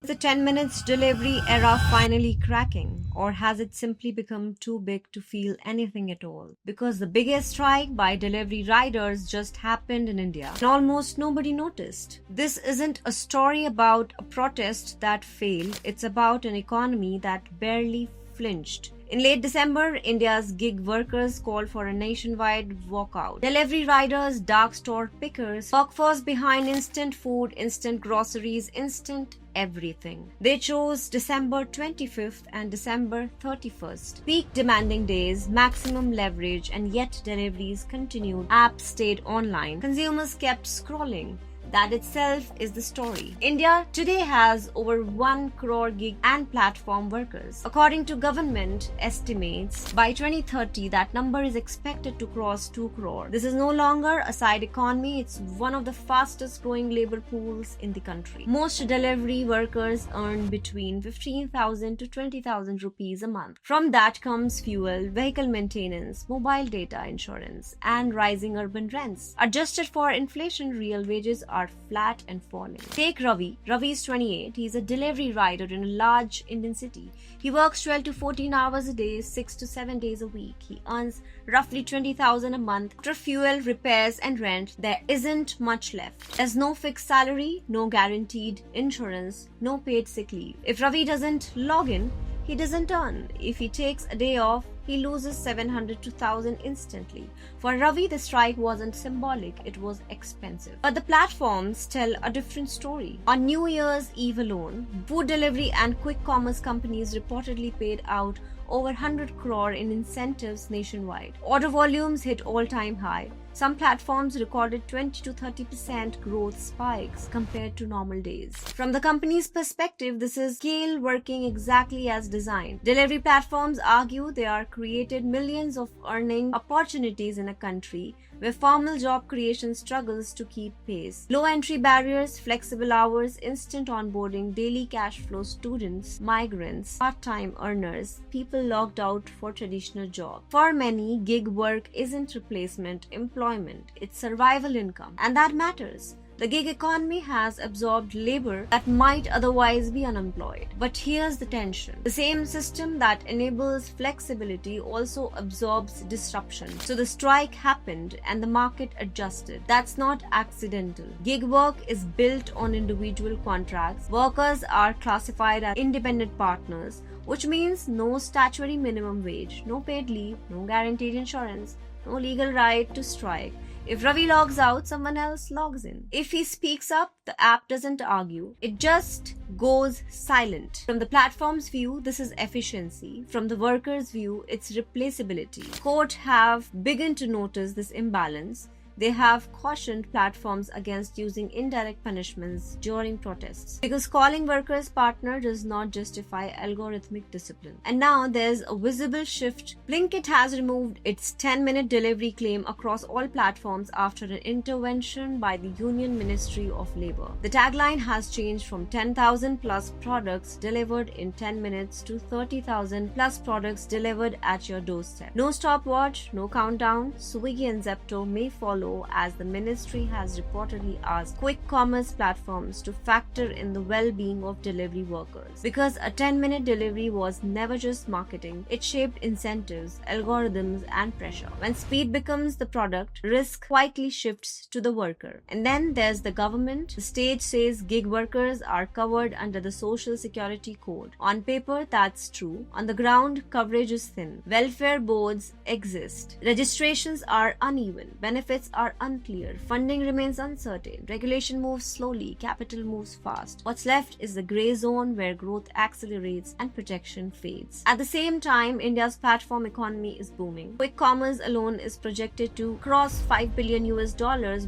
The 10 minutes delivery era finally cracking, or has it simply become too big to feel anything at all? Because the biggest strike by delivery riders just happened in India and almost nobody noticed. This isn't a story about a protest that failed, it's about an economy that barely flinched. In late December, India's gig workers called for a nationwide walkout. Delivery riders, dark store pickers, workforce behind instant food, instant groceries, instant everything. They chose December 25th and December 31st. Peak demanding days, maximum leverage, and yet deliveries continued. Apps stayed online. Consumers kept scrolling. That itself is the story. India today has over 1 crore gig and platform workers. According to government estimates, by 2030 that number is expected to cross 2 crore. This is no longer a side economy, it's one of the fastest growing labor pools in the country. Most delivery workers earn between 15,000 to 20,000 rupees a month. From that comes fuel, vehicle maintenance, mobile data insurance, and rising urban rents. Adjusted for inflation, real wages are flat and falling. Take Ravi. Ravi is 28. He's a delivery rider in a large Indian city. He works 12 to 14 hours a day, 6 to 7 days a week. He earns roughly 20,000 a month. After fuel, repairs and rent, there isn't much left. There's no fixed salary, no guaranteed insurance, no paid sick leave. If Ravi doesn't log in, he doesn't earn. If he takes a day off, he loses 700 to 1,000 instantly. For Ravi, the strike wasn't symbolic, it was expensive. But the platforms tell a different story. On New Year's Eve alone, food delivery and quick commerce companies reportedly paid out over 100 crore in incentives nationwide. Order volumes hit all-time high. Some platforms recorded 20 to 30% growth spikes compared to normal days. From the company's perspective, this is scale working exactly as designed. Delivery platforms argue they are created millions of earning opportunities in a country where formal job creation struggles to keep pace. Low entry barriers, flexible hours, instant onboarding, daily cash flow, students, migrants, part-time earners, people locked out for traditional jobs. For many, gig work isn't replacement employment, it's survival income, and that matters. The gig economy has absorbed labor that might otherwise be unemployed. But here's the tension. The same system that enables flexibility also absorbs disruption. So the strike happened and the market adjusted. That's not accidental. Gig work is built on individual contracts. Workers are classified as independent partners, which means no statutory minimum wage, no paid leave, no guaranteed insurance, no legal right to strike. If Ravi logs out, someone else logs in. If he speaks up, the app doesn't argue. It just goes silent. From the platform's view, this is efficiency. From the worker's view, it's replaceability. Courts have begun to notice this imbalance. They have cautioned platforms against using indirect punishments during protests because calling workers partner does not justify algorithmic discipline. And now there's a visible shift. Blinkit has removed its 10-minute delivery claim across all platforms after an intervention by the Union Ministry of Labour. The tagline has changed from 10,000 plus products delivered in 10 minutes to 30,000 plus products delivered at your doorstep. No stopwatch, no countdown. Swiggy and Zomato may follow, as the ministry has reportedly asked quick commerce platforms to factor in the well-being of delivery workers. Because a 10-minute delivery was never just marketing, it shaped incentives, algorithms, and pressure. When speed becomes the product, risk quietly shifts to the worker. And then there's the government. The stage says gig workers are covered under the Social Security Code. On paper, that's true. On the ground, coverage is thin. Welfare boards exist. Registrations are uneven. Benefits are unclear, funding remains uncertain, regulation moves slowly, capital moves fast. What's left is the grey zone where growth accelerates and protection fades. At the same time, India's platform economy is booming. Quick commerce alone is projected to cross $5 billion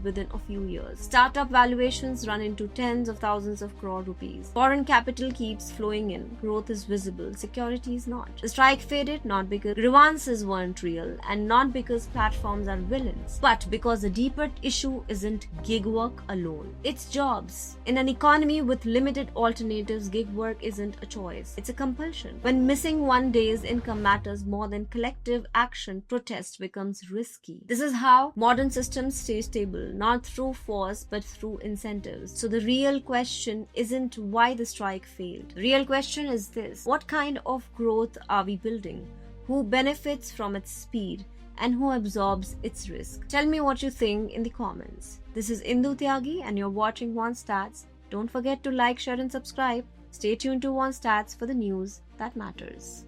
within a few years. Startup valuations run into tens of thousands of crore rupees. Foreign capital keeps flowing in. Growth is visible. Security is not. The strike faded not because grievances weren't real and not because platforms are villains, but because Because the deeper issue isn't gig work alone, it's jobs. In an economy with limited alternatives, gig work isn't a choice, it's a compulsion. When missing one day's income matters more than collective action, protest becomes risky. This is how modern systems stay stable, not through force but through incentives. So the real question isn't why the strike failed. The real question is this: what kind of growth are we building? Who benefits from its speed? And who absorbs its risk? Tell me what you think in the comments. This is Indu Tyagi and you're watching One Stats. Don't forget to like, share and subscribe. Stay tuned to One Stats for the news that matters.